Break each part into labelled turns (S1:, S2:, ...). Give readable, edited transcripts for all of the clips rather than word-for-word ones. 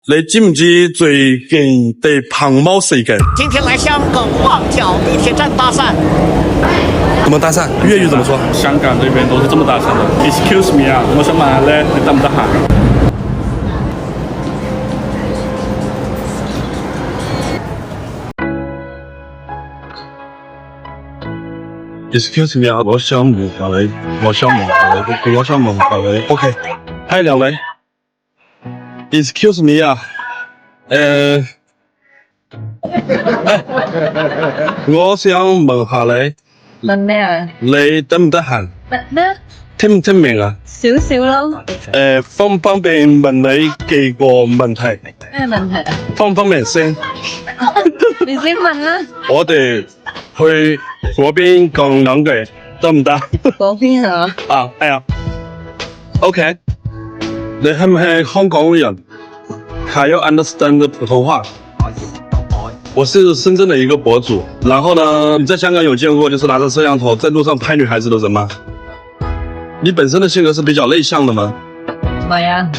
S1: 你知唔知最近的胖貓事件？
S2: 今天来香港旺角地铁站搭讪。
S1: 怎么搭讪？粤语怎么说？
S3: 香港这边都是这么搭讪的。Excuse me 啊，我想問下咧，你得唔得閒
S1: ？Excuse me 啊，我想問下你，OK，係兩位。Excuse me 啊，我想問下你，
S4: 問咩啊？
S1: 你得唔得閒？
S4: 咩？
S1: 聽唔聽明啊？
S4: 少少咯。
S1: 方唔方便問你幾個問題？
S4: 咩問題啊？
S1: 方唔方便先？
S4: 你先問啦。
S1: 我哋去嗰邊講兩句得唔得？
S4: 嗰邊係嘛？
S1: 啊，係啊。OK，你係唔係香港人？還要 understand 普通話。我是深圳的一個博主，然後呢，你在香港有見過就是拿着攝像頭在路上拍女孩子的人嗎？你本身的性格是比較內向的嗎？
S4: 唔係啊。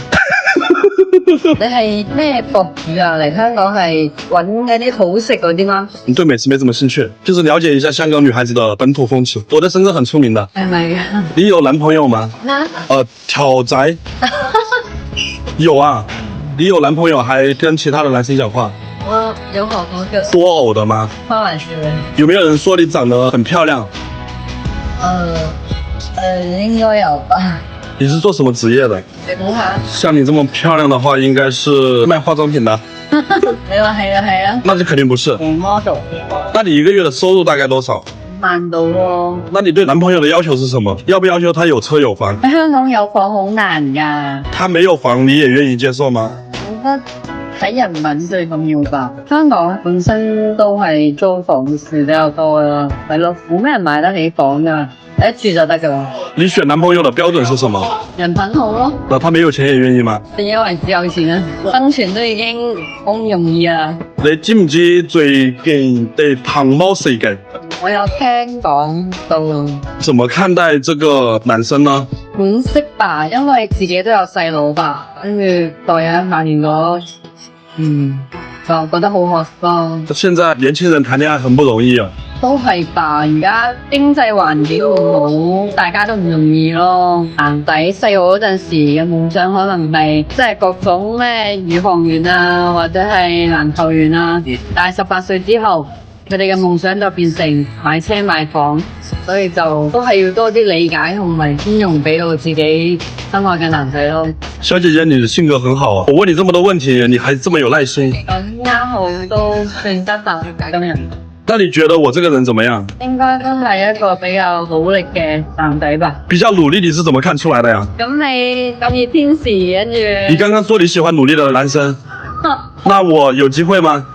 S4: 你係咩博主啊？嚟香港係揾嗰啲好食嗰啲嗎？
S1: 你對美食沒什麼興趣，就是了解一下香港女孩子的本土風情。我在深圳很出名的。
S4: 係咪啊？
S1: 你有男朋友嗎？挑宅。有啊。你有男朋友還跟其他的男生講話？
S4: 我有學過嘅。
S1: 多偶的嗎？
S4: 開玩笑嘅。
S1: 有沒有人說你長得很漂亮？
S4: 應該有吧。
S1: 你是做什麼職業的？
S4: 你估下。
S1: 像你這麼漂亮的話，應該是賣化妝品的。
S4: 你話係啊係啊。
S1: 那就肯定不是。
S4: model。
S1: 那你一個月的收入大概多少
S4: 5萬到喎。
S1: 那你對男朋友的要求是什麼？要不要求他有車有房？
S4: 喺香港有房好難㗎。
S1: 他沒有房，你也願意接受嗎？
S4: 我覺得睇人品最重要吧。香港本身都係租房事比較多啦，係咯，冇咩人買得起房㗎，一住就得㗎啦。
S1: 你選男朋友的標準是什麼？
S4: 人品好咯。
S1: 那他沒有錢也願意嗎？
S4: 正因為只有錢啊，生存都已經好唔容易啊。
S1: 你知唔知最近的胖貓事件？
S4: 我有聽講到。
S1: 怎麼看待這個男生呢？
S4: 惋惜吧，因為自己都有細佬吧，跟住待人發現咗，就覺得好可惜咯。
S1: 現在年輕人談戀愛很不容易啊。
S4: 都係吧，而家經濟環境唔好，大家都唔容易咯。男仔細個嗰陣時嘅夢想可能係即係各種咩宇航員啊，或者係籃球員啊，但係18歲之後，佢哋嘅夢想就變成買車買房，所以就都係要多啲理解同埋寬容俾到自己心愛嘅男仔咯。
S1: 小姐姐，你的性格很好啊！我問你這麼多問題，你還這麼有耐心。
S4: 咁啱好都算得吧，咁人。
S1: 那你覺得我這個人怎麼樣？
S4: 應該都係一個比較努力嘅男仔吧。
S1: 比較努力，你是怎麼看出來的呀？
S4: 咁你咁熱天時，跟住
S1: 你剛剛說你喜歡努力的男生，那我有機會嗎？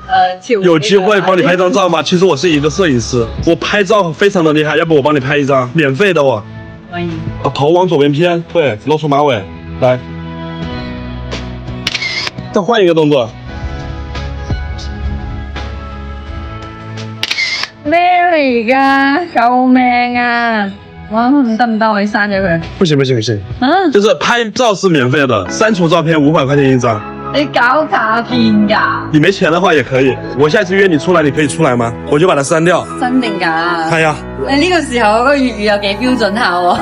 S1: 有機會幫你拍張照嗎？其實我是一個攝影師，我拍照非常的厲害，要不我幫你拍一張，免費的我。
S4: 可以。
S1: 頭往左邊偏，對，露出馬尾，來，再換一個動作。
S4: 咩嚟㗎？救命啊！哇，得唔得？我刪咗佢。
S1: 不行不行不行，就是拍照是免費的，刪除照片500塊錢一張。
S4: 你搞詐騙㗎？
S1: 你沒錢的話也可以，我下次約你出來，你可以出來嗎？我就把它刪掉。
S4: 真定假？
S1: 係啊。
S4: 你呢個時候個粵語有幾標準下喎？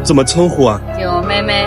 S1: 怎麼稱呼啊？
S4: 叫我咩咩。